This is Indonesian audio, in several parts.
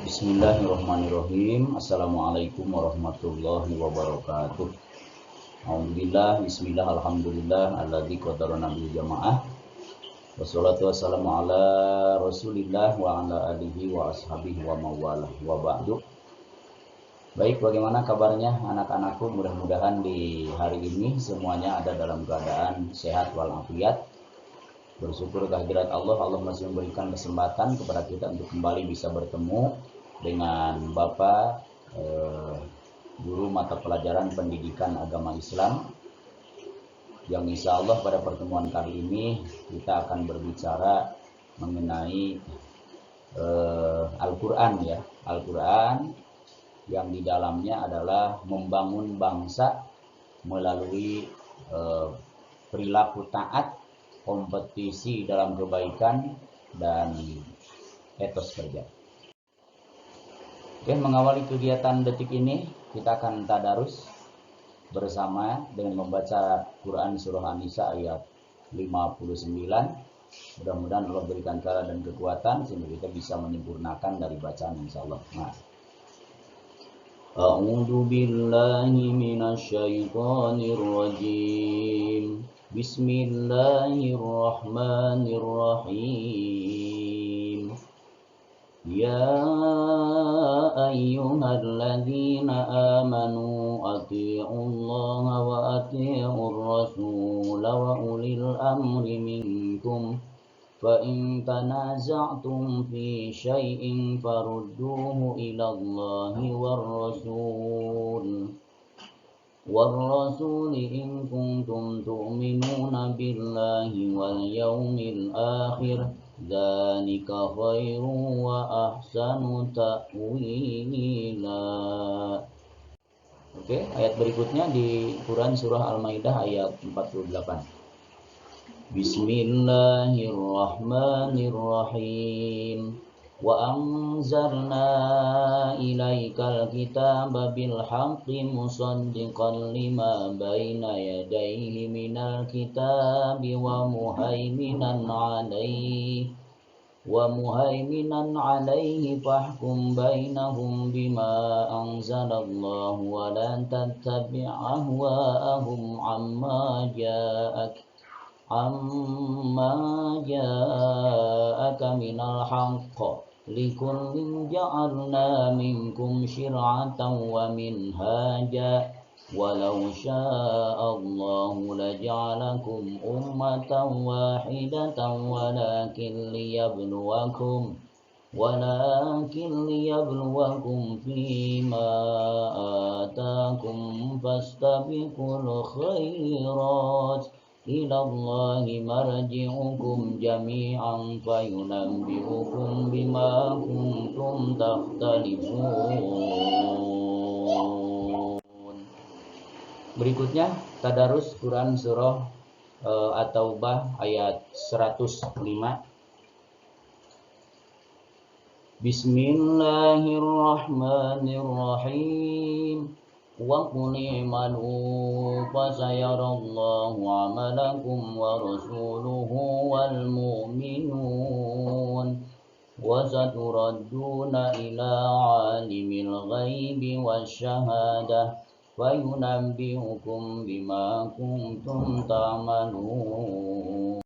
Bismillahirrahmanirrahim. Assalamualaikum warahmatullahi wabarakatuh. Alhamdulillah, bismillah, alhamdulillah, alladzi qadarana bil jamaah. Wassalatu wassalamu ala Rasulillah wa ala alihi wa ashabihi wa mawalah wa ba'du. Baik, bagaimana kabarnya anak-anakku? Mudah-mudahan di hari ini semuanya ada dalam keadaan sehat walafiat. Bersyukur kehadirat Allah, Allah masih memberikan kesempatan kepada kita untuk kembali bisa bertemu dengan Bapak guru mata pelajaran pendidikan agama Islam, yang insya Allah pada pertemuan kali ini kita akan berbicara mengenai Al-Quran ya. Al-Quran yang di dalamnya adalah membangun bangsa melalui perilaku taat, kompetisi dalam kebaikan, dan etos kerja. Oke, mengawali kegiatan detik ini kita akan tadarus bersama dengan membaca Quran surah An-Nisa ayat 59. Mudah-mudahan Allah berikan cara dan kekuatan sehingga kita bisa menyempurnakan dari bacaan insyaallah. Nah, A'udzu billahi minasyaitonir rajim. Bismillahirrahmanirrahim. Ya ayyuhalladzina amanu athi'ullaha wa athi'ur rasula wa ulil amri minkum. Fa in tanaza'tum fi syai'in farudduhu ila Allahi war rasul in kuntum tu'minuna billahi wal yawmil akhir, dzalika khairu wa ahsanu ta'wila. Oke, ayat berikutnya di Quran surah Al-Maidah ayat 48. Bismillahirrahmanirrahim. Wa anzalna ilaikal kitaba bil haqqi musaddiqan lima baina yadayhi minal kitabi wa muhaiminan alaihi fahkum bainahum bima anzalallahu wa la tattabi' ahwa'ahum amma ja'aka minal haqq. Likullin ja'alna minkum syir'atan wa minhaja walau sya'allahu laja'alakum ummatan wahidatan walakin liyabluwakum fima atakum fastabiqul khairat ilallahi marji'ukum jami'an fayunabbi'ukum bima kuntum takhtalifun. Berikutnya tadarus Quran surah At-Taubah ayat 105. Bismillahirrahmanirrahim. Wa qul i'malu fasayarallahu 'amalakum wa rasuluhu wal mu'minun wa saturadduna ila 'alimil ghaibi wasyahadah fayunabbi'ukum bima kuntum ta'malun.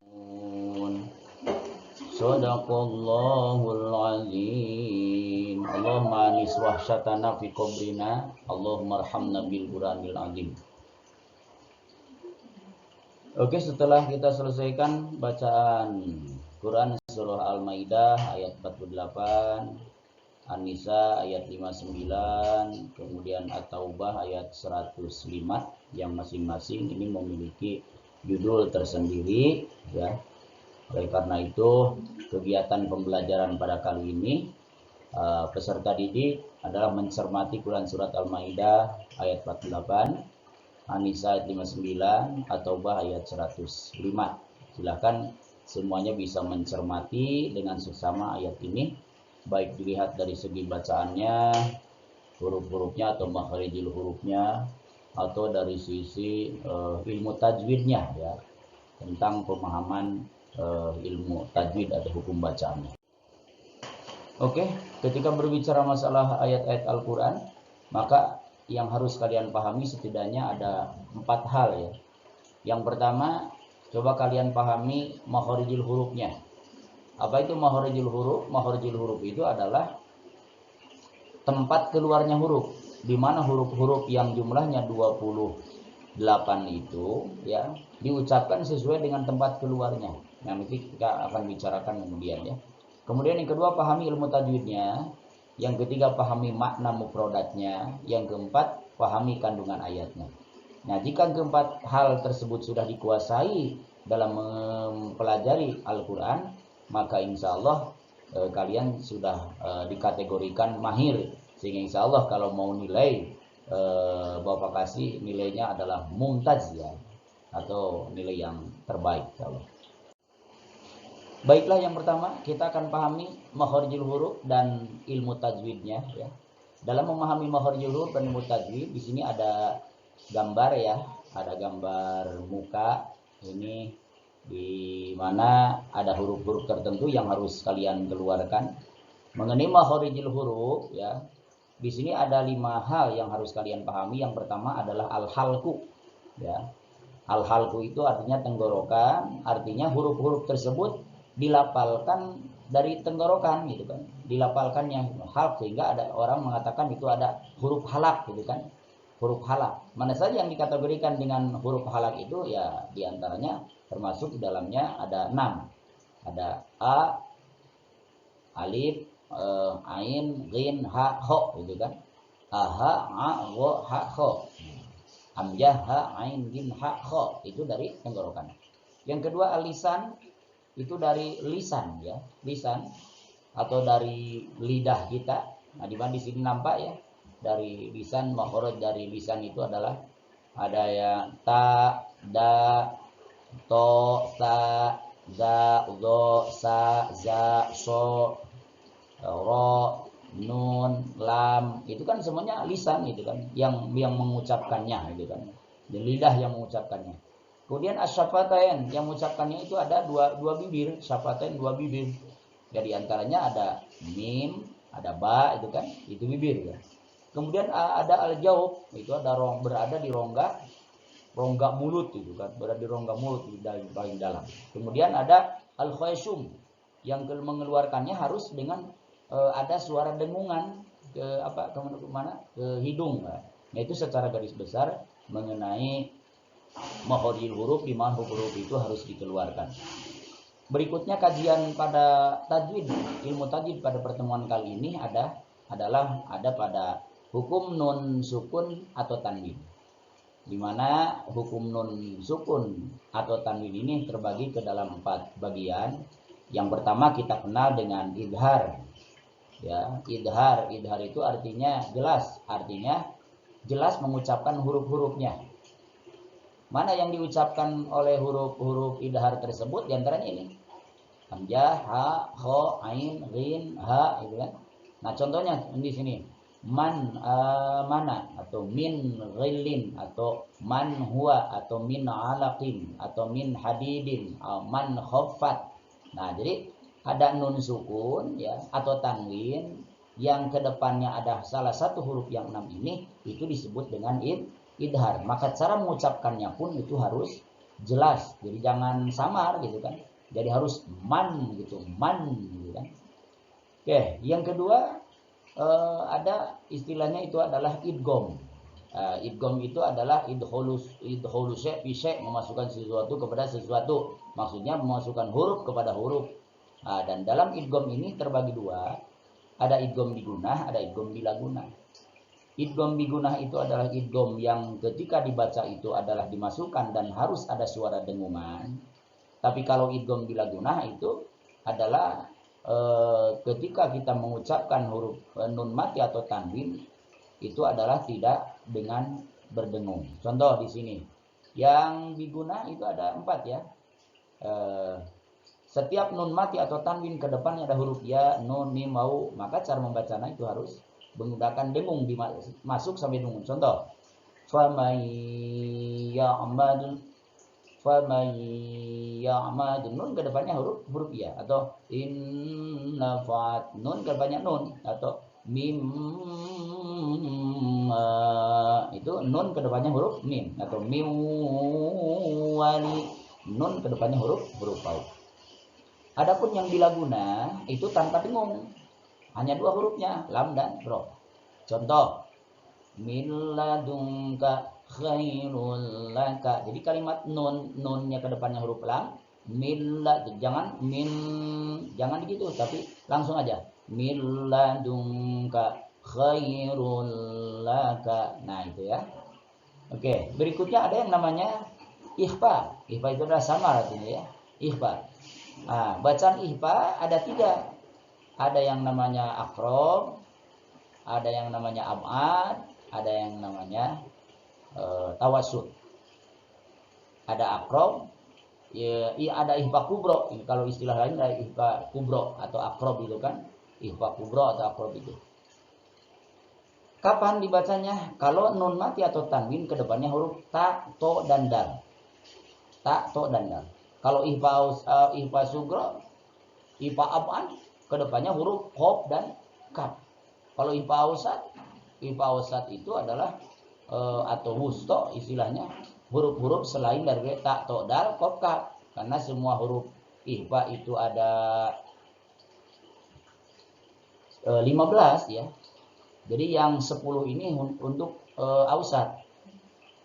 Shadaqallahul azim. Allahumma anis wahsyatana fi qabrina. Allahumma arhamna bil Qur'anil azim. Oke, setelah kita selesaikan bacaan Quran surah Al-Maidah ayat 48, An-Nisa ayat 59, kemudian At-Taubah ayat 105, yang masing-masing ini memiliki judul tersendiri ya. Oleh karena itu, kegiatan pembelajaran pada kali ini peserta didik adalah mencermati Quran surat Al-Maidah ayat 48, An-Nisa ayat 59, At-Taubah ayat 105. Silakan semuanya bisa mencermati dengan seksama ayat ini, baik dilihat dari segi bacaannya, huruf-hurufnya atau makharijil hurufnya, atau dari sisi ilmu tajwidnya ya, tentang pemahaman ilmu tajwid atau hukum bacaannya. Oke, ketika berbicara masalah ayat-ayat Al-Quran, maka yang harus kalian pahami setidaknya ada 4 hal ya. Yang pertama, coba kalian pahami makharijul hurufnya. Apa itu makharijul huruf? Makharijul huruf itu adalah tempat keluarnya huruf, di mana huruf-huruf yang jumlahnya 28 itu ya diucapkan sesuai dengan tempat keluarnya. Nah, nanti kita akan bicarakan kemudian ya. Kemudian yang kedua, pahami ilmu tajwidnya. Yang ketiga, pahami makna mufradatnya. Yang keempat, pahami kandungan ayatnya. Nah, jika keempat hal tersebut sudah dikuasai dalam mempelajari Al-Quran, maka insya Allah kalian sudah dikategorikan mahir. Sehingga insya Allah kalau mau nilai, Bapak kasih nilainya adalah mumtaz ya, atau nilai yang terbaik insya Allah. Baiklah, yang pertama kita akan pahami makharijul huruf dan ilmu tajwidnya ya. Dalam memahami makharijul huruf dan ilmu tajwid, di sini ada gambar ya, ada gambar muka ini di mana ada huruf-huruf tertentu yang harus kalian keluarkan. Mengenai makharijul huruf ya, di sini ada 5 hal yang harus kalian pahami. Yang pertama adalah al-halqu ya. Al-halqu itu artinya tenggorokan, artinya huruf-huruf tersebut dilapalkan dari tenggorokan gitu kan, dilapalkannya halq, sehingga ada orang mengatakan itu ada huruf halak gitu kan, huruf halak. Mana saja yang dikategorikan dengan huruf halak itu ya, diantaranya termasuk di dalamnya ada 6, ada a, alif, ain, ghin, ha, ho gitu kan, aha, a, wo, ha, ho, hamzah, ha, ain, ghin, ha, ho, itu dari tenggorokan. Yang kedua alisan, itu dari lisan ya, lisan atau dari lidah kita. Nah, di mana di sini nampak ya, dari lisan, makhraj dari lisan itu adalah ada ya ta, da, to, sa, za, zo, sa, za, so, ro, nun, lam, itu kan semuanya lisan itu kan, yang mengucapkannya itu kan, di lidah yang mengucapkannya. Kemudian asyafatain, yang mengucapkannya itu ada dua bibir, syafatain 2 bibir. Jadi antaranya ada mim, ada ba, itu kan, itu bibir ya. Kemudian ada al-jaub, itu ada berada di rongga mulut itu kan, berada di rongga mulut di paling dalam. Kemudian ada al-khayshum, yang mengeluarkannya harus dengan ada suara dengungan ke mana? Ke hidung. Nah, itu secara garis besar mengenai makharijul huruf, di mana huruf itu harus dikeluarkan. Berikutnya kajian pada tajwid, ilmu tajwid pada pertemuan kali ini adalah pada hukum nun sukun atau tanwin. Di mana hukum nun sukun atau tanwin ini terbagi ke dalam 4 bagian. Yang pertama kita kenal dengan idhar. Ya, idhar itu artinya jelas mengucapkan huruf-hurufnya. Mana yang diucapkan oleh huruf-huruf idhar tersebut? Di antaranya ini, hamzah, ha, ho, ain, ghin, ha, gitu kan. Nah, contohnya di sini, man mana, atau min ghillin, atau man huwa, atau min alaqin, atau min hadidin, man khaffat. Nah, jadi ada nun sukun ya atau tanwin yang kedepannya ada salah satu huruf yang 6 ini, itu disebut dengan idhar. Maka cara mengucapkannya pun itu harus jelas, jadi jangan samar gitu kan, jadi harus man gitu kan. Oke, yang kedua ada istilahnya itu adalah idgham. Idgham itu adalah idholus syai' memasukkan sesuatu kepada sesuatu, maksudnya memasukkan huruf kepada huruf. Dan dalam idgham ini terbagi 2, ada idgham bigunah, ada idgham bila gunah. Idgham bigunah itu adalah idgham yang ketika dibaca itu adalah dimasukkan dan harus ada suara dengungan. Tapi kalau idgham bila gunah itu adalah ketika kita mengucapkan huruf nun mati atau tanwin itu adalah tidak dengan berdengung. Contoh di sini, yang bigunah itu ada 4 ya. Setiap nun mati atau tanwin ke depannya ada huruf ya, nun, mim, wau, maka cara membacanya itu harus menggunakan dengung, masuk sampai dengung. Contoh, faman ya'madun, nun ke depannya huruf ya, atau innafat, nun ke depannya nun, atau itu nun ke depannya huruf mim, atau miwali, nun ke depannya huruf waw. Adapun yang bilaguna itu tanpa dengung, hanya dua hurufnya, lam dan ro. Contoh, min ladunka khairul laka. Jadi kalimat nunnya ke depannya huruf lam, min jangan gitu, tapi langsung aja min ladunka khairul laka. Nah, itu ya. Oke, berikutnya ada yang namanya ikhfa. Ikhfa itu adalah samar artinya ya. Ikhfa. Nah, bacaan ikhfa ada tiga. Ada yang namanya akrob, ada yang namanya abad, ada yang namanya tawasud. Ada akrob, ya, ada ihfa kubro. Kalau istilah lain ada ihfa kubro atau akrob itu kan. Ihfa kubro atau akrob itu. Kapan dibacanya? Kalau nun mati atau tanwin ke depannya huruf ta, to, dan dal. Ta, to, dan dal. Kalau ihfa sugro, ihfa abad, ke depannya huruf qaf dan kaf. Kalau ihfa ausat itu adalah atau wusto istilahnya, huruf-huruf selain dari ta, to, dal, qaf, kaf. Karena semua huruf ihfa itu ada 15 ya. Jadi yang 10 ini untuk ausat,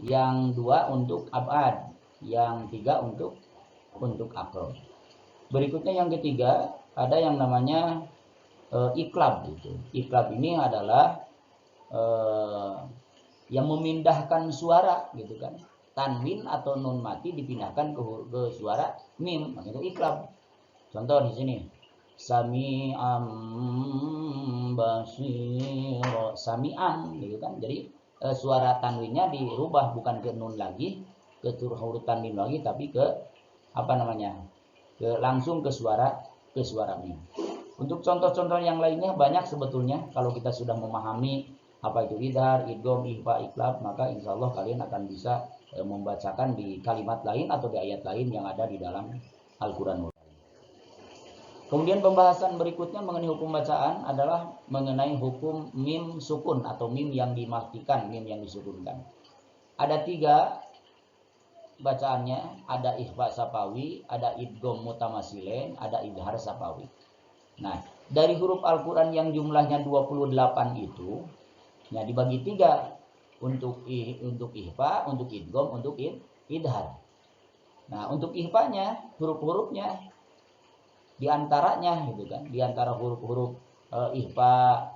yang 2 untuk abad, yang 3 untuk akrob. Berikutnya yang ketiga ada yang namanya iklab gitu. Iklab ini adalah yang memindahkan suara gitu kan. Tanwin atau nun mati dipindahkan ke suara mim, itu iklab. Contoh di sini, sami'am basiro, sami'am gitu kan. Jadi suara tanwinnya dirubah, bukan ke nun lagi, ke huruf tanwin lagi, tapi ke langsung ke suara mim. Untuk contoh-contoh yang lainnya banyak sebetulnya. Kalau kita sudah memahami apa itu idhar, idgham, ikhfa, iklab, maka insya Allah kalian akan bisa membacakan di kalimat lain atau di ayat lain yang ada di dalam Al-Quran. Kemudian pembahasan berikutnya mengenai hukum bacaan adalah mengenai hukum mim sukun atau mim yang dimatikan, mim yang disukunkan. Ada 3 bacaannya, ada ikhfa sapawi, ada idgham mutamasilen, ada idhar sapawi. Nah, dari huruf Al-Quran yang jumlahnya 28 itu, ya dibagi 3 untuk ikhfa, untuk idgham, untuk idhar. Nah, untuk ikhfanya, huruf-hurufnya diantaranya gitu kan, diantara huruf-huruf ikhfa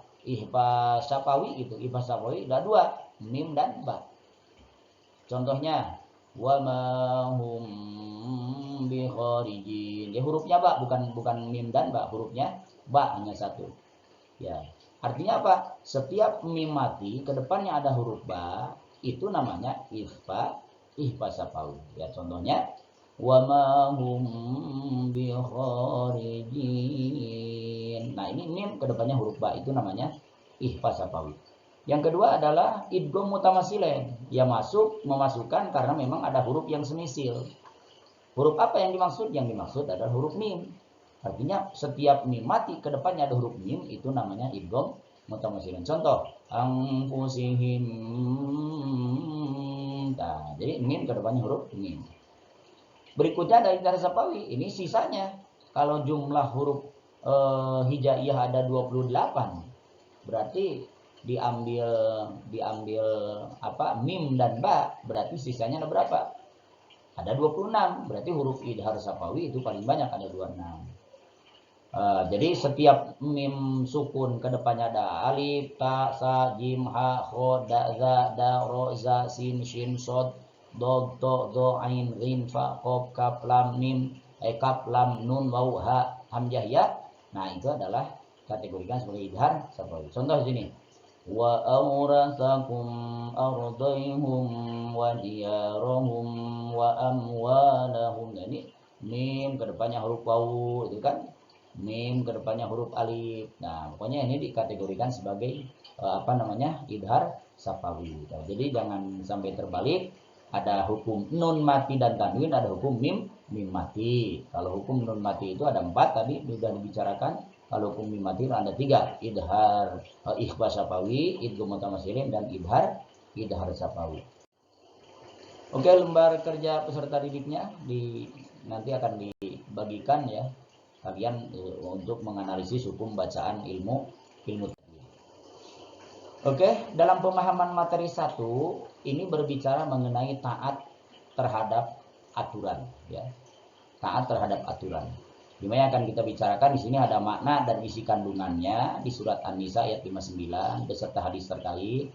sapawi gitu, ikhfa sapawi ada 2, mim dan ba. Contohnya, wa ma hum bi kharijin. Ya hurufnya ba, bukan mim dan ba, hurufnya ba hanya 1. Ya. Artinya apa? Setiap mim mati ke depannya ada huruf ba, itu namanya ikhfa sapawi. Ya contohnya, wa ma hum bi kharijin. Nah, ini mim ke depannya huruf ba, itu namanya ikhfa sapawi. Yang kedua adalah idgham mutamasilen. Ya memasukkan karena memang ada huruf yang semisil. Huruf apa yang dimaksud? Yang dimaksud adalah huruf mim. Artinya setiap mim mati ke depannya ada huruf mim, itu namanya idgham mutamasilen. Contoh, anfusihim. Nah, jadi mim ke depannya huruf mim. Berikutnya ada idhar sapawi. Ini sisanya. Kalau jumlah huruf hijaiyah ada 28, berarti diambil mim dan ba, berarti sisanya ada berapa? Ada 26. Berarti huruf idhar sapawi itu paling banyak, ada 26. Jadi setiap mim sukun ke depannya ada alif, ta, sa, jim, ha, kho, da, za, da, ro, za, sin, shin, sod, dod, to, do, ain, ghin, fa, qaf, kaf, lam, mim, kaf, lam, nun, waw, ha, hamzah, ya. Nah, itu adalah kategorikan sebagai idhar sapawi. Contoh di sini, wa awrathakum ardayhum wa diyarahum wa amwalahum. Ini mim ke depannya huruf waw, itu kan. Mim ke depannya huruf alif. Nah, pokoknya ini dikategorikan sebagai idhar sapawi. Jadi jangan sampai terbalik. Ada hukum nun mati dan tanwin, ada hukum mim mati. Kalau hukum nun mati itu ada 4 tadi sudah dibicarakan. Kalau hukum mim mati ada 3, idhar ikhfa syafawi, idgham mutamatsilin, dan idhar syafawi. Oke, lembar kerja peserta didiknya nanti akan dibagikan ya kalian untuk menganalisis hukum bacaan ilmu. Oke, dalam pemahaman materi 1 ini berbicara mengenai taat terhadap aturan ya. Taat terhadap aturan. Dimana akan kita bicarakan di sini ada makna dan isi kandungannya di surat An-Nisa ayat 59 beserta hadis terkait.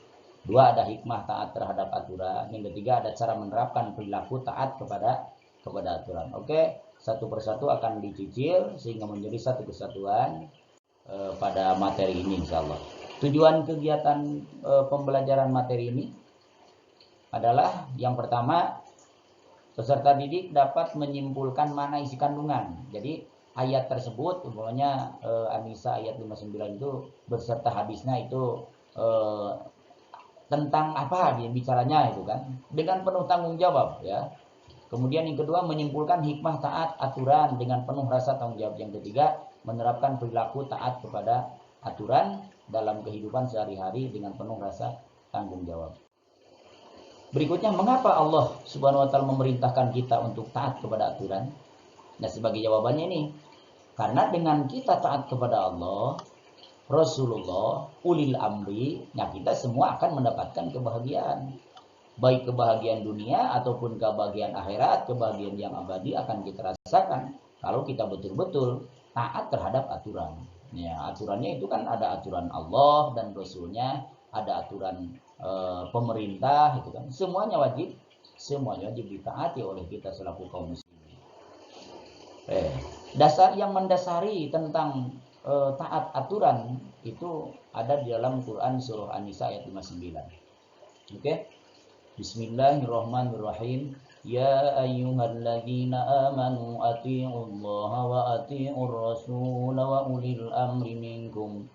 2 ada hikmah taat terhadap aturan. Yang ketiga ada cara menerapkan perilaku taat kepada aturan. Oke, satu persatu akan dicicil sehingga menjadi satu kesatuan pada materi ini insyaallah. Tujuan kegiatan pembelajaran materi ini adalah yang pertama, peserta didik dapat menyimpulkan mana isi kandungan. Jadi ayat tersebut, umpamanya An-Nisa ayat 59 itu beserta hadisnya itu tentang apa dia bicaranya itu kan, dengan penuh tanggung jawab ya. Kemudian yang kedua menyimpulkan hikmah taat aturan dengan penuh rasa tanggung jawab. Yang ketiga menerapkan perilaku taat kepada aturan dalam kehidupan sehari-hari dengan penuh rasa tanggung jawab. Berikutnya, mengapa Allah Subhanahu wa taala memerintahkan kita untuk taat kepada aturan? Nah, sebagai jawabannya ini, karena dengan kita taat kepada Allah, Rasulullah, ulil amri, nah kita semua akan mendapatkan kebahagiaan. Baik kebahagiaan dunia ataupun kebahagiaan akhirat, kebahagiaan yang abadi akan kita rasakan kalau kita betul-betul taat terhadap aturan. Ya, aturannya itu kan ada aturan Allah dan Rasulnya, ada aturan pemerintah, itu kan semuanya wajib ditaati oleh kita selaku kaum muslimin. Dasar yang mendasari tentang taat aturan itu ada di dalam Quran surah An-Nisa ayat 59. Oke. Bismillahirrahmanirrahim. Ya ayyuhalladzina amanu atii'ullaha wa atii'ur rasul wa ulil amri minkum.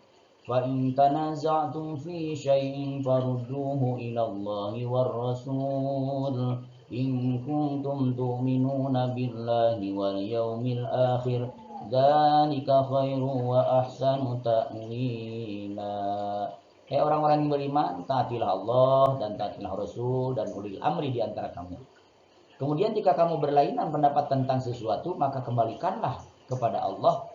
Fa in tanaza'tum fi syai'in farudduhu ila Allahi war rasul in kuntum tu'minuna billahi wal yawmil akhir. Dzalika khairu wa ahsanu ta'wila. Orang-orang yang beriman, taatilah Allah dan taatilah Rasul dan ulil amri di antara kamu. Kemudian jika kamu berlainan pendapat tentang sesuatu, maka kembalikanlah kepada Allah,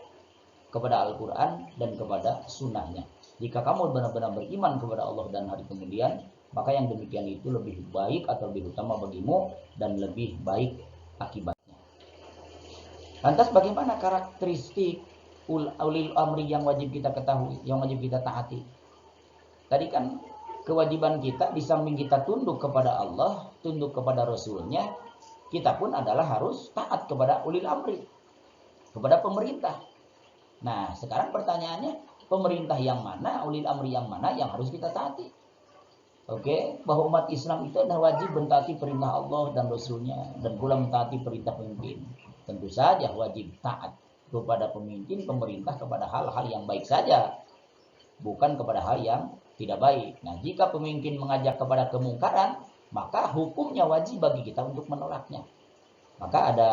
kepada Al-Quran, dan kepada sunnahnya. Jika kamu benar-benar beriman kepada Allah dan hari kemudian, maka yang demikian itu lebih baik atau lebih utama bagimu dan lebih baik akibatnya. Lantas bagaimana karakteristik ulil amri yang wajib kita ketahui, yang wajib kita taati? Tadi kan kewajiban kita di samping kita tunduk kepada Allah, tunduk kepada Rasulnya, kita pun adalah harus taat kepada ulil amri, kepada pemerintah. Nah, sekarang pertanyaannya, pemerintah yang mana, ulil amri yang mana yang harus kita taati? Oke, bahwa umat Islam itu adalah wajib mentaati perintah Allah dan Rasulnya, dan pula mentaati perintah pemimpin. Tentu saja wajib taat kepada pemimpin, pemerintah kepada hal-hal yang baik saja, bukan kepada hal yang tidak baik. Nah, jika pemimpin mengajak kepada kemungkaran, maka hukumnya wajib bagi kita untuk menolaknya. Maka ada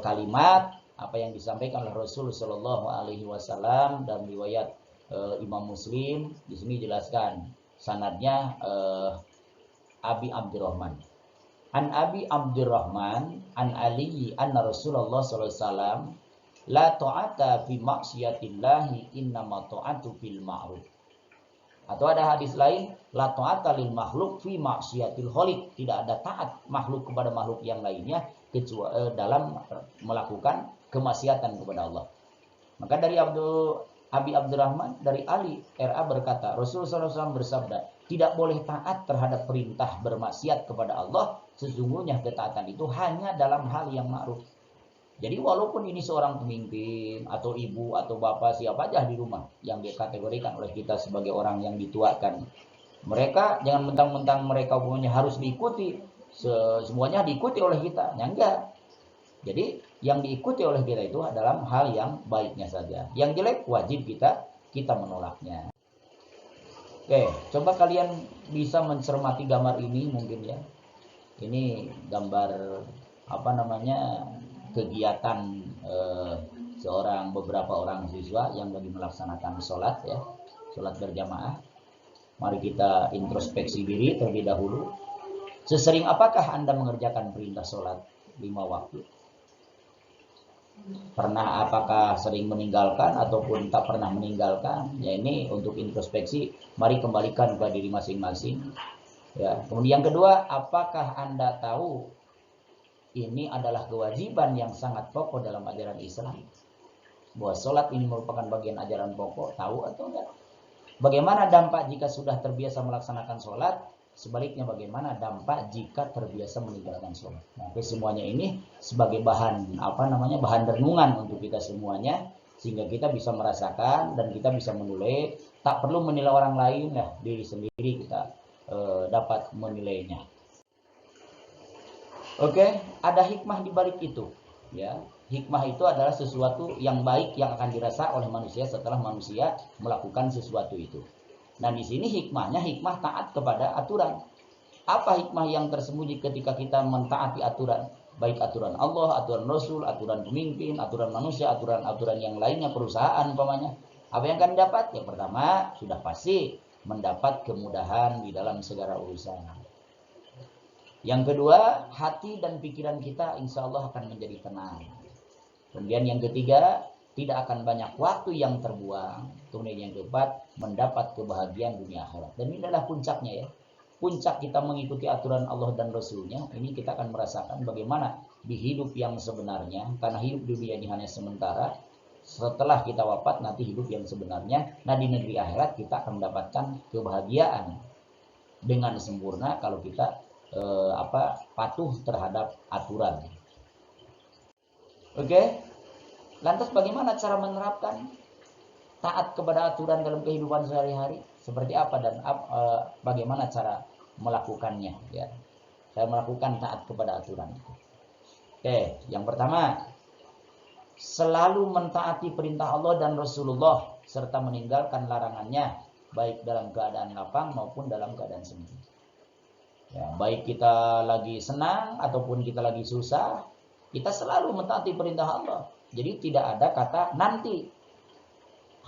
kalimat apa yang disampaikan oleh Rasul Shallallahu Alaihi Wasallam dalam riwayat Imam Muslim. Di sini jelaskan sanadnya Abi Abdurrahman. An Abi Abdurrahman an Ali anna Rasulullah Sallallahu Alaihi Wasallam la ta'ata fi maksiatillahi innama ta'atu fil ma'ruf. Atau ada hadis lain, la ta'ata lil makhluk fi maksiatil khaliq. Tidak ada taat makhluk kepada makhluk yang lainnya kecuali dalam melakukan kemaksiatan kepada Allah. Maka dari Abi Abdurrahman dari Ali RA berkata, Rasulullah SAW bersabda, tidak boleh taat terhadap perintah bermaksiat kepada Allah. Sesungguhnya ketaatan itu hanya dalam hal yang ma'ruf. Jadi walaupun ini seorang pemimpin atau ibu atau bapak siapa aja di rumah yang dikategorikan oleh kita sebagai orang yang dituakan, mereka jangan mentang-mentang mereka punya harus diikuti, semuanya diikuti oleh kita, ya enggak. Jadi yang diikuti oleh kita itu adalah hal yang baiknya saja. Yang jelek wajib kita menolaknya. Oke, coba kalian bisa mencermati gambar ini mungkin ya. Ini gambar apa namanya kegiatan beberapa orang siswa yang lagi melaksanakan sholat ya, sholat berjamaah. Mari kita introspeksi diri terlebih dahulu. Sesering apakah Anda mengerjakan perintah sholat 5 waktu? Pernah apakah sering meninggalkan ataupun tak pernah meninggalkan? Ya, ini untuk introspeksi. Mari kembalikan ke diri masing-masing. Ya. Kemudian yang kedua, apakah Anda tahu ini adalah kewajiban yang sangat pokok dalam ajaran Islam? Bahwa sholat ini merupakan bagian ajaran pokok, tahu atau enggak? Bagaimana dampak jika sudah terbiasa melaksanakan sholat? Sebaliknya bagaimana dampak jika terbiasa meninggalkan sholat? Nah, semuanya ini sebagai bahan bahan renungan untuk kita semuanya, sehingga kita bisa merasakan dan kita bisa menilai. Tak perlu menilai orang lain, ya diri sendiri kita dapat menilainya. Oke, ada hikmah di balik itu, ya. Hikmah itu adalah sesuatu yang baik yang akan dirasa oleh manusia setelah manusia melakukan sesuatu itu. Nah, di sini hikmahnya hikmah taat kepada aturan. Apa hikmah yang tersembunyi ketika kita mentaati aturan? Baik aturan Allah, aturan Rasul, aturan pemimpin, aturan manusia, aturan yang lainnya, perusahaan umpamanya. Apa yang akan dapat? Yang pertama, sudah pasti mendapat kemudahan di dalam segala urusan. Yang kedua, hati dan pikiran kita insya Allah akan menjadi tenang. Kemudian yang ketiga, tidak akan banyak waktu yang terbuang. Kemudian yang keempat, mendapat kebahagiaan dunia akhirat. Dan ini adalah puncaknya ya. Puncak kita mengikuti aturan Allah dan Rasulnya, ini kita akan merasakan bagaimana di hidup yang sebenarnya. Karena hidup dunia ini hanya sementara. Setelah kita wafat, nanti hidup yang sebenarnya. Nah, di negeri akhirat kita akan mendapatkan kebahagiaan dengan sempurna kalau kita patuh terhadap aturan. Oke. Lantas bagaimana cara menerapkan taat kepada aturan dalam kehidupan sehari-hari? Seperti apa dan bagaimana cara melakukannya? Ya, saya melakukan taat kepada aturan. Oke, yang pertama, selalu mentaati perintah Allah dan Rasulullah serta meninggalkan larangannya, baik dalam keadaan lapang maupun dalam keadaan sempit. Ya, baik kita lagi senang ataupun kita lagi susah, kita selalu mentaati perintah Allah. Jadi tidak ada kata nanti.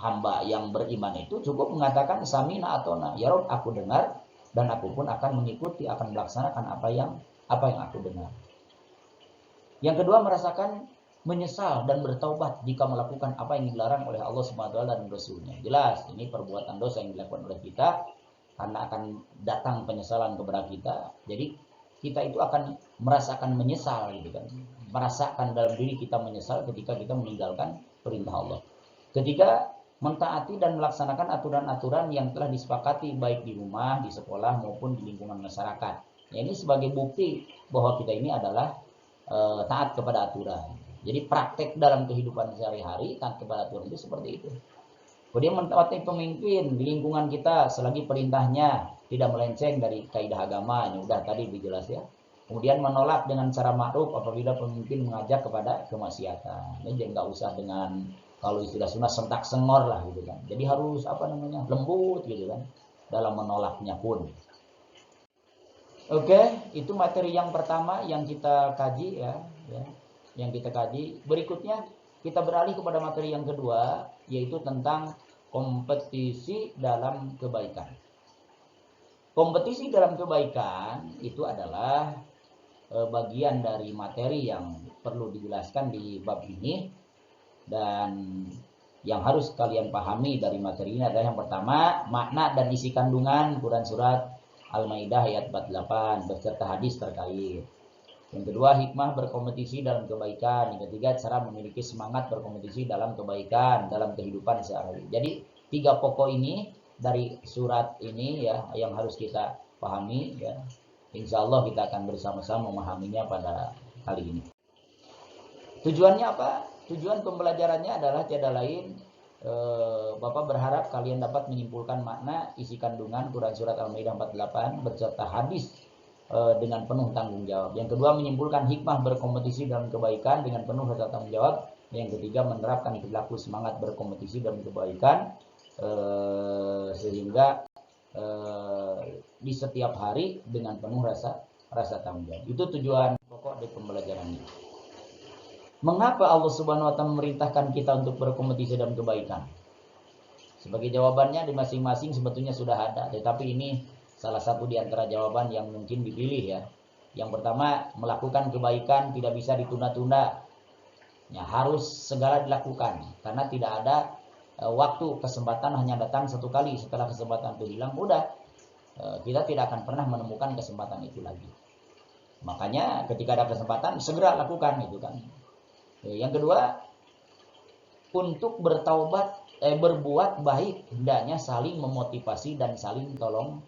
Hamba yang beriman itu cukup mengatakan samina atona. Ya Rob, aku dengar dan aku pun akan mengikuti, akan melaksanakan apa yang aku dengar. Yang kedua, merasakan menyesal dan bertaubat jika melakukan apa yang dilarang oleh Allah SWT dan Rasulnya. Jelas, ini perbuatan dosa yang dilakukan oleh kita karena akan datang penyesalan kepada kita. Jadi kita itu akan merasakan menyesal gitu kan. Merasakan dalam diri kita menyesal ketika kita meninggalkan perintah Allah. Ketiga, mentaati dan melaksanakan aturan-aturan yang telah disepakati baik di rumah, di sekolah maupun di lingkungan masyarakat. Ya, ini sebagai bukti bahwa kita ini adalah taat kepada aturan. Jadi praktek dalam kehidupan sehari-hari taat kepada aturan itu seperti itu. Kemudian mentaati pemimpin di lingkungan kita selagi perintahnya tidak melenceng dari kaidah agama, ini udah tadi dijelas ya. Kemudian menolak dengan cara ma'ruf apabila pemimpin mengajak kepada kemaksiatan. Ini jangan nggak usah dengan kalau istilah sunnah sentak sengor lah gitu kan. Jadi harus lembut gitu kan dalam menolaknya pun. Oke, itu materi yang pertama yang kita kaji ya, yang kita kaji. Berikutnya kita beralih kepada materi yang kedua, yaitu tentang kompetisi dalam kebaikan. Kompetisi dalam kebaikan itu adalah bagian dari materi yang perlu dijelaskan di bab ini, dan yang harus kalian pahami dari materi ini adalah yang pertama, makna dan isi kandungan Quran Surat Al-Maidah ayat 48 beserta hadis terkait. Yang kedua, hikmah berkompetisi dalam kebaikan. Yang ketiga, cara memiliki semangat berkompetisi dalam kebaikan dalam kehidupan sehari-hari. Jadi 3 pokok ini dari surat ini ya yang harus kita pahami ya. Insya Allah kita akan bersama-sama memahaminya pada kali ini. Tujuannya apa? Tujuan pembelajarannya adalah tiada lain, Bapak berharap kalian dapat menyimpulkan makna isi kandungan Quran Surat Al-Maidah 48 beserta hadis dengan penuh tanggung jawab. Yang kedua, menyimpulkan hikmah berkompetisi dalam kebaikan dengan penuh rasa tanggung jawab. Yang ketiga, menerapkan perilaku semangat berkompetisi dalam kebaikan sehingga di setiap hari dengan penuh rasa rasa tanggung jawab. Itu tujuan pokok dari pembelajaran ini. Mengapa Allah Subhanahu wa taala memerintahkan kita untuk berkompetisi dalam kebaikan? Sebagai jawabannya di masing-masing sebetulnya sudah ada, tetapi ini salah satu di antara jawaban yang mungkin dipilih ya. Yang pertama, melakukan kebaikan tidak bisa ditunda-tunda. Ya, harus segera dilakukan karena tidak ada waktu, kesempatan hanya datang satu kali. Setelah kesempatan itu hilang, udah kita tidak akan pernah menemukan kesempatan itu lagi. Makanya ketika ada kesempatan segera lakukan itu kan. Yang kedua, untuk berbuat baik hendaknya saling memotivasi dan saling tolong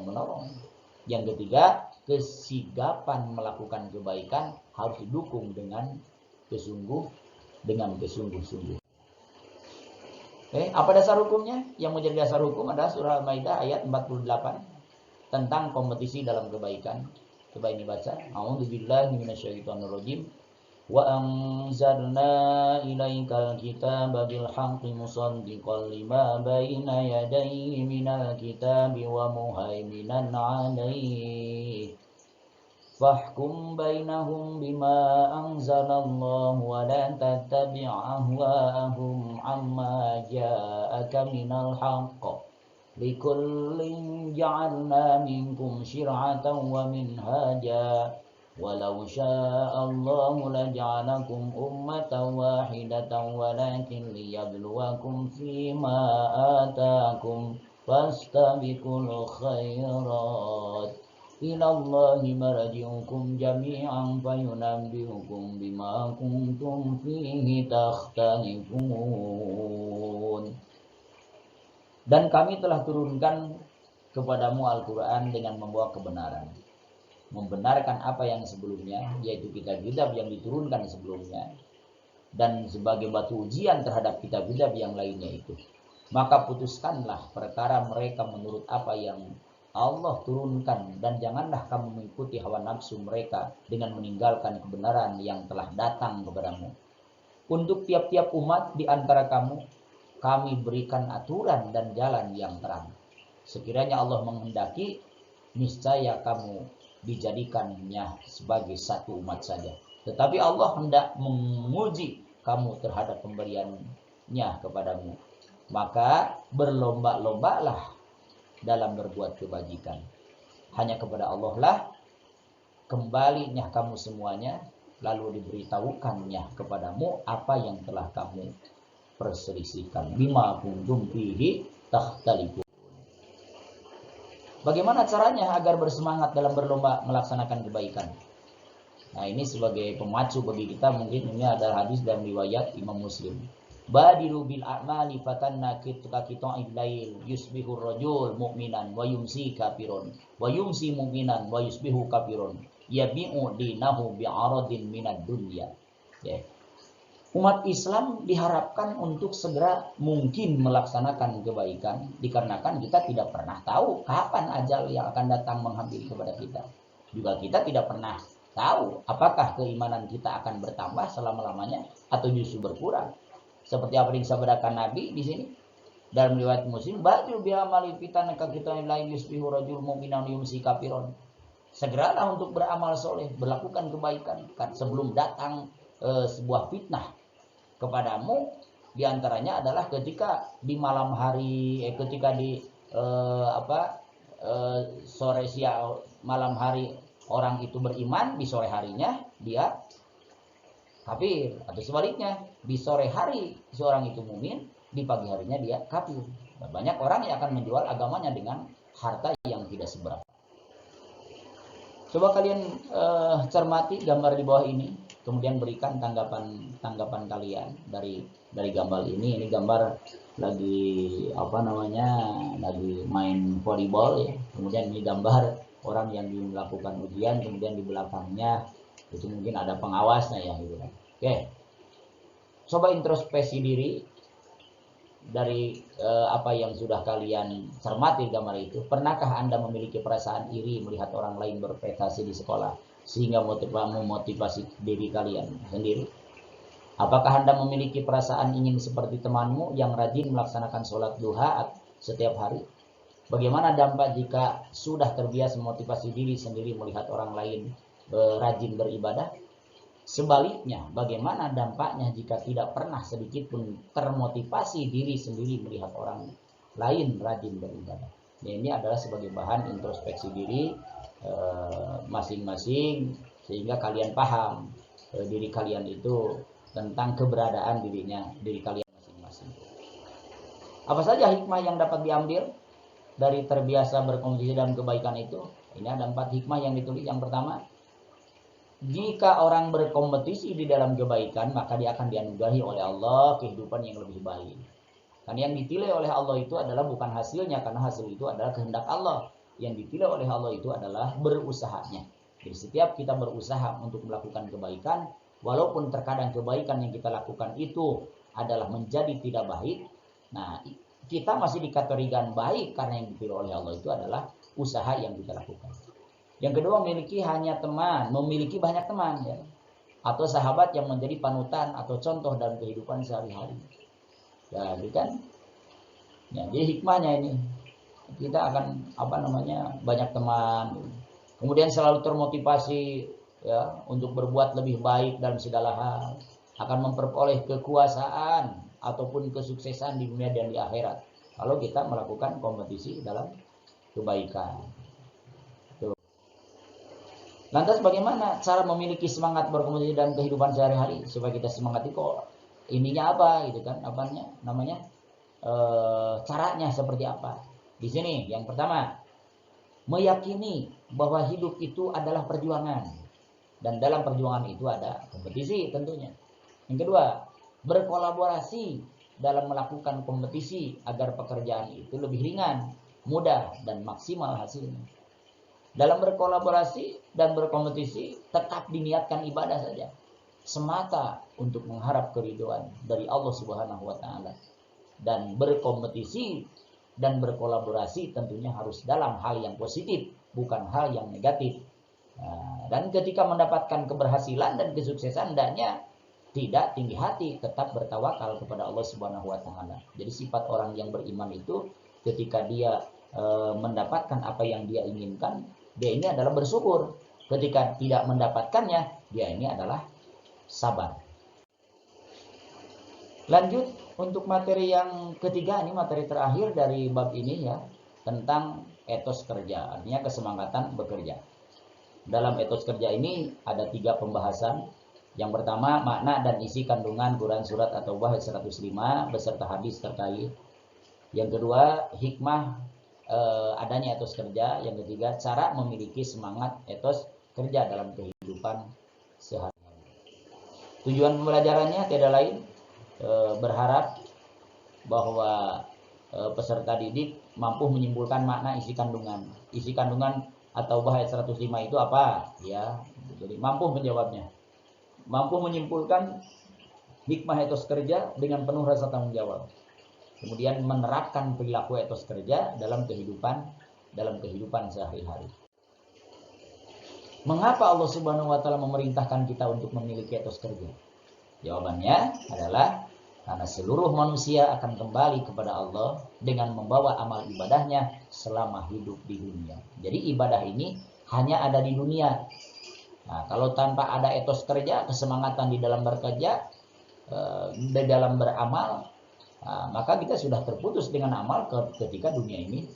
menolong. Yang ketiga, kesigapan melakukan kebaikan harus didukung dengan sungguh-sungguh. Apa dasar hukumnya? Yang menjadi dasar hukum adalah surah Al-Maidah ayat 48 tentang kompetisi dalam kebaikan. Coba ini baca. A'udzubillahi minasyaitonirrajim. Wa anzalna ilaikal kitaba bil haqqi musaddiqan lima baina yadayhi minal kitabi wa muhaiminan 'alaihi. Fahkum bainahum bima anzalallahu wa la tattabi' ahwa'ahum amma ja'aka minal haqq. Likullin ja'alna minkum syir'atan wa minhaja. Walau sya'allahu laja'alakum ummatan wahidatan walakin liyabluwakum fima atakum fastabiqul khairat. Ilallahi marji'ukum jami'an fayunabbi'ukum bima kuntum fihi takhtalifun. Dan kami telah turunkan kepadamu Al-Quran dengan membawa kebenaran, membenarkan apa yang sebelumnya, yaitu kitab-kitab yang diturunkan sebelumnya, dan sebagai batu ujian terhadap kitab-kitab yang lainnya itu. Maka putuskanlah perkara mereka menurut apa yang Allah turunkan, dan janganlah kamu mengikuti hawa nafsu mereka dengan meninggalkan kebenaran yang telah datang kepadamu. Untuk tiap-tiap umat di antara kamu, kami berikan aturan dan jalan yang terang. Sekiranya Allah menghendaki, niscaya kamu dijadikannya sebagai satu umat saja. Tetapi Allah hendak menguji kamu terhadap pemberiannya kepadamu. Maka berlomba-lombalah dalam berbuat kebajikan. Hanya kepada Allah lah kembalinya kamu semuanya, lalu diberitahukannya kepadamu apa yang telah kamu perselisihkan. Bima kuntum fihi takhtalifun. Bagaimana caranya agar bersemangat dalam berlomba melaksanakan kebaikan? Nah, ini sebagai pemacu bagi kita, mungkin ini ada hadis dan riwayat Imam Muslim. Badiru bil a'mali fatanna qita'il lail yusbihur rajul mu'minan wa yumsi kafirun wa yumsi mu'minan wa yusbihu kafirun yabi'u dinahu bi'aradin minad dunya. Umat Islam diharapkan untuk segera mungkin melaksanakan kebaikan, dikarenakan kita tidak pernah tahu kapan ajal yang akan datang menghampiri kepada kita. Juga kita tidak pernah tahu apakah keimanan kita akan bertambah selama-lamanya atau justru berkurang. Seperti apa yang disabdakan Nabi di sini dalam riwayat Muslim, ba'du biha mali fitanaka kita lain yusbihu rajul mu'minan yumsi kafirun. Segeralah untuk beramal soleh, berlakukan kebaikan sebelum datang sebuah fitnah kepadamu. Di antaranya adalah ketika di malam hari, ketika di sore siang malam hari orang itu beriman, di sore harinya dia kafir, atau sebaliknya di sore hari seorang itu mukmin, di pagi harinya dia kafir. Banyak orang yang akan menjual agamanya dengan harta yang tidak seberapa. Coba kalian cermati gambar di bawah ini, kemudian berikan tanggapan kalian dari gambar ini. Ini gambar lagi lagi main volleyball ya. Kemudian ini gambar orang yang melakukan ujian, kemudian di belakangnya itu mungkin ada pengawasnya ya gitu kan. Oke. Coba introspeksi diri dari apa yang sudah kalian cermati gambar itu. Pernahkah Anda memiliki perasaan iri melihat orang lain berprestasi di sekolah sehingga memotivasi diri kalian sendiri? Apakah Anda memiliki perasaan ingin seperti temanmu yang rajin melaksanakan sholat duha setiap hari? Bagaimana dampak jika sudah terbiasa memotivasi diri sendiri melihat orang lain rajin beribadah? Sebaliknya, bagaimana dampaknya jika tidak pernah sedikit pun termotivasi diri sendiri melihat orang lain rajin beribadah? Ya, ini adalah sebagai bahan introspeksi diri masing-masing, sehingga kalian paham diri kalian itu tentang keberadaan diri kalian masing-masing. Apa saja hikmah yang dapat diambil dari terbiasa berkompetisi dalam kebaikan itu? Ini ada 4 hikmah yang ditulis. Yang pertama, jika orang berkompetisi di dalam kebaikan, maka dia akan dianugerahi oleh Allah kehidupan yang lebih baik. Karena yang ditilai oleh Allah itu adalah bukan hasilnya, karena hasil itu adalah kehendak Allah. Yang ditilai oleh Allah itu adalah berusahanya. Jadi setiap kita berusaha untuk melakukan kebaikan, walaupun terkadang kebaikan yang kita lakukan itu adalah menjadi tidak baik, nah kita masih dikategorikan baik karena yang dipilih oleh Allah itu adalah usaha yang kita lakukan. Yang kedua, memiliki banyak teman ya, atau sahabat yang menjadi panutan atau contoh dalam kehidupan sehari-hari. Jadi kan, ya, jadi hikmahnya ini kita akan banyak teman, kemudian selalu termotivasi ya untuk berbuat lebih baik dalam segala hal, akan memperoleh kekuasaan ataupun kesuksesan di dunia dan di akhirat kalau kita melakukan kompetisi dalam kebaikan. Tuh. Lantas bagaimana cara memiliki semangat berkompetisi dalam kehidupan sehari-hari supaya kita semangat itu kok ininya apa gitu kan, caranya seperti apa? Di sini yang pertama, meyakini bahwa hidup itu adalah perjuangan dan dalam perjuangan itu ada kompetisi tentunya. Yang kedua, berkolaborasi dalam melakukan kompetisi agar pekerjaan itu lebih ringan, mudah, dan maksimal hasilnya. Dalam berkolaborasi dan berkompetisi tetap diniatkan ibadah saja, semata untuk mengharap keridhaan dari Allah Subhanahu wa taala. Dan berkompetisi dan berkolaborasi tentunya harus dalam hal yang positif, bukan hal yang negatif. Dan ketika mendapatkan keberhasilan dan kesuksesan, hendaknya tidak tinggi hati, tetap bertawakal kepada Allah Subhanahu wa taala. Jadi sifat orang yang beriman itu ketika dia mendapatkan apa yang dia inginkan, dia ini adalah bersyukur. Ketika tidak mendapatkannya, dia ini adalah sabar. Lanjut untuk materi yang ketiga, ini materi terakhir dari bab ini ya, tentang etos kerja, artinya kesemangatan bekerja. Dalam etos kerja ini ada 3 pembahasan. Yang pertama, makna dan isi kandungan Quran Surat At-Taubah 105 beserta hadis terkait. Yang kedua, hikmah adanya etos kerja. Yang ketiga, cara memiliki semangat etos kerja dalam kehidupan sehari-hari. Tujuan pembelajarannya tidak lain berharap bahwa peserta didik mampu menyimpulkan makna isi kandungan. Isi kandungan At-Taubah ayat 105 itu apa? Ya, jadi mampu menjawabnya. Mampu menyimpulkan hikmah etos kerja dengan penuh rasa tanggung jawab. Kemudian menerapkan perilaku etos kerja dalam kehidupan sehari-hari. Mengapa Allah Subhanahu wa taala memerintahkan kita untuk memiliki etos kerja? Jawabannya adalah karena seluruh manusia akan kembali kepada Allah dengan membawa amal ibadahnya selama hidup di dunia. Jadi ibadah ini hanya ada di dunia. Nah, kalau tanpa ada etos kerja, kesemangatan di dalam bekerja, di dalam beramal, maka kita sudah terputus dengan amal ketika dunia ini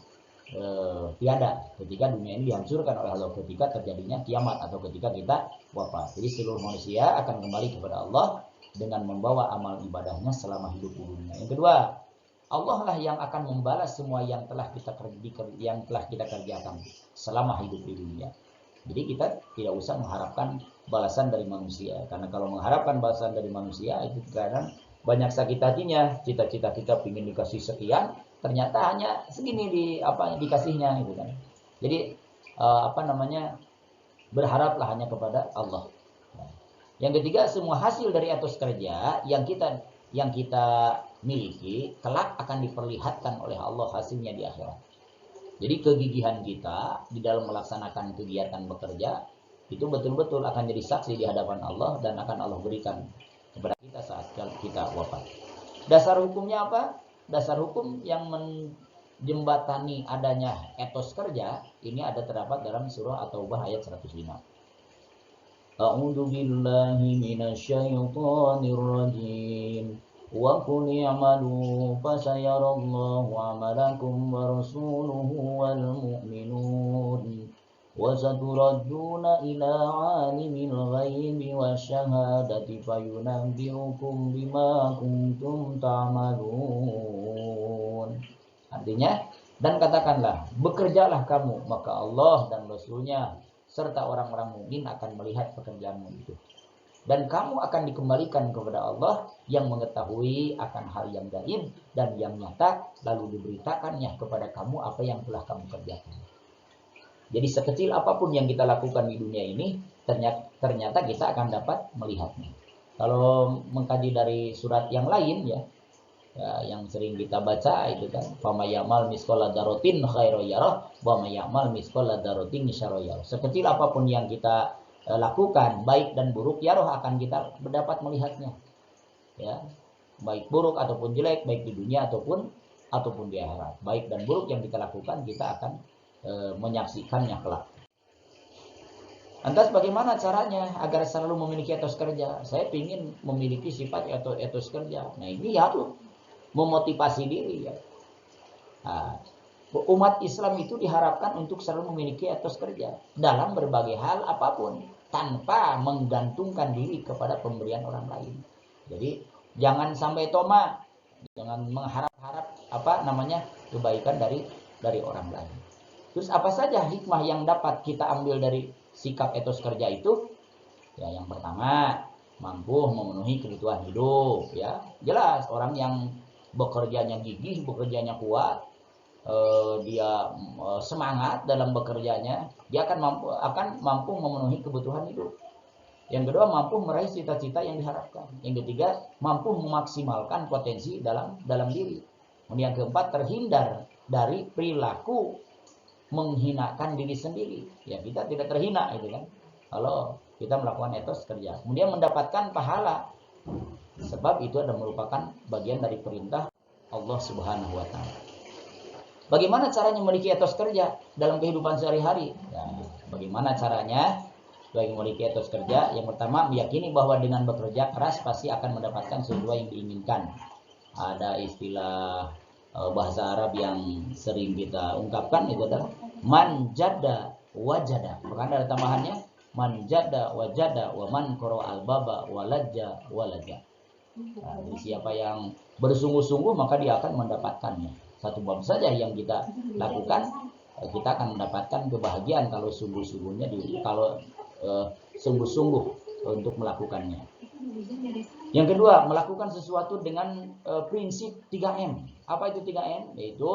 tiada, ketika dunia ini dihancurkan oleh Allah, ketika terjadinya kiamat atau ketika kita wafat. Jadi seluruh manusia akan kembali kepada Allah dengan membawa amal ibadahnya selama hidup di dunia. Yang kedua, Allah lah yang akan membalas semua yang telah kita kerjakan selama hidup di dunia. Jadi kita tidak usah mengharapkan balasan dari manusia, karena kalau mengharapkan balasan dari manusia itu kadang banyak sakit hatinya. Cita-cita kita ingin dikasih sekian, ternyata hanya segini dikasihnya gitu kan. Jadi berharaplah hanya kepada Allah. Yang ketiga, semua hasil dari etos kerja yang kita miliki kelak akan diperlihatkan oleh Allah hasilnya di akhirat. Jadi kegigihan kita di dalam melaksanakan kegiatan bekerja itu betul-betul akan jadi saksi di hadapan Allah dan akan Allah berikan kepada kita saat kita wafat. Dasar hukumnya apa? Dasar hukum yang menjembatani adanya etos kerja, ini ada terdapat dalam surah At-Taubah ayat 105. A'udzu billahi minasyaitonir rajim. Wa qul i'malu fasayarallahu 'amalakum wa rasuluhu wal mu'minun. Wa saturadduna ila 'alimil ghaibi wasyahadati fayunabbi'ukum bima kuntum ta'malun. Artinya, dan katakanlah, bekerjalah kamu, maka Allah dan Rasul-Nya serta orang-orang mukmin akan melihat pekerjaanmu itu. Dan kamu akan dikembalikan kepada Allah yang mengetahui akan hal yang gaib dan yang nyata, lalu diberitakannya kepada kamu apa yang telah kamu kerjakan. Jadi sekecil apapun yang kita lakukan di dunia ini, ternyata kita akan dapat melihatnya. Kalau mengkaji dari surat yang lain ya, yang sering kita baca itu kan, fama ya'mal misqala dzarratin khairan yarah wa may ya'mal misqala dzarratin syarran yarah. Sekecil apapun yang kita lakukan, baik dan buruk, ya roh akan kita dapat melihatnya. Ya, baik buruk ataupun jelek, baik di dunia ataupun di akhirat. Baik dan buruk yang kita lakukan, kita akan menyaksikannya kelak. Lantas bagaimana caranya agar selalu memiliki etos kerja? Saya ingin memiliki sifat etos kerja. Nah, ini harus memotivasi diri ya. Nah, umat Islam itu diharapkan untuk selalu memiliki etos kerja dalam berbagai hal apapun, tanpa menggantungkan diri kepada pemberian orang lain. Jadi jangan sampai toma, jangan mengharap-harap kebaikan dari orang lain. Terus apa saja hikmah yang dapat kita ambil dari sikap etos kerja itu? Ya, yang pertama, mampu memenuhi kebutuhan hidup ya. Jelas orang yang bekerjanya gigih, bekerjanya kuat, dia semangat dalam bekerjanya, dia akan mampu memenuhi kebutuhan hidup. Yang kedua, mampu meraih cita-cita yang diharapkan. Yang ketiga, mampu memaksimalkan potensi dalam diri. Kemudian yang keempat, terhindar dari perilaku menghinakan diri sendiri. Ya, kita tidak terhina itu kan kalau kita melakukan etos kerja. Kemudian mendapatkan pahala, sebab itu adalah merupakan bagian dari perintah Allah Subhanahu wa taala. Bagaimana caranya memiliki etos kerja dalam kehidupan sehari-hari? Nah, bagaimana caranya bagi memiliki etos kerja? Yang pertama, meyakini bahwa dengan bekerja keras pasti akan mendapatkan sesuatu yang diinginkan. Ada istilah bahasa Arab yang sering kita ungkapkan, itu adalah man jada wajada. Bahkan ada tambahannya, man jada wajada wa man qara al-baba walajja walaja. Nah, jadi siapa yang bersungguh-sungguh maka dia akan mendapatkannya. Satu bab saja yang kita lakukan, kita akan mendapatkan kebahagiaan kalau sungguh-sungguhnya, kalau sungguh-sungguh untuk melakukannya. Yang kedua, melakukan sesuatu dengan prinsip 3M. Apa itu 3M? Yaitu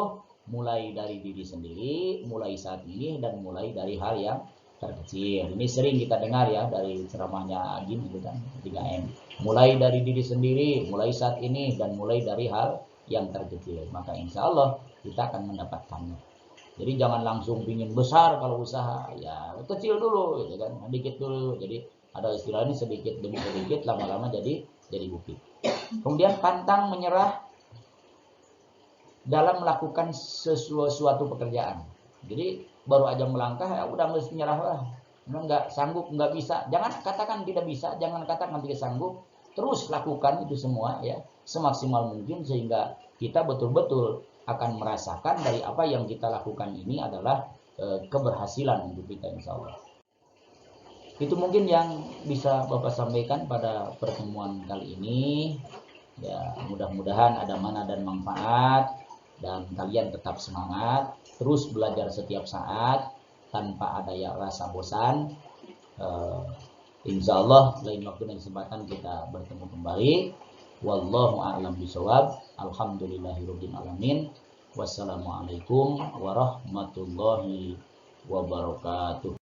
mulai dari diri sendiri, mulai saat ini, dan mulai dari hal yang terkecil. Ini sering kita dengar ya dari ceramahnya Agim itu kan, 3M. Mulai dari diri sendiri, mulai saat ini, dan mulai dari hal yang terkecil. Maka insya Allah kita akan mendapatkannya. Jadi jangan langsung pingin besar kalau usaha, ya kecil dulu, gitu kan, dikit dulu. Jadi ada istilah ini, sedikit demi sedikit, lama-lama jadi bukit. Kemudian pantang menyerah dalam melakukan sesuatu pekerjaan. Jadi baru aja melangkah, ya udah mesti nyerah lah. Nggak sanggup, nggak bisa. Jangan katakan tidak bisa, jangan katakan tidak sanggup. Terus lakukan itu semua ya, semaksimal mungkin, sehingga kita betul-betul akan merasakan dari apa yang kita lakukan ini adalah keberhasilan untuk kita insya Allah. Itu mungkin yang bisa Bapak sampaikan pada pertemuan kali ini. Ya, mudah-mudahan ada makna dan manfaat, dan kalian tetap semangat, terus belajar setiap saat tanpa ada rasa bosan. Insya Allah lain waktu dan kesempatan kita bertemu kembali. Wallahu a'lam bishawab. Alhamdulillahirabbil alamin. Wassalamualaikum warahmatullahi wabarakatuh.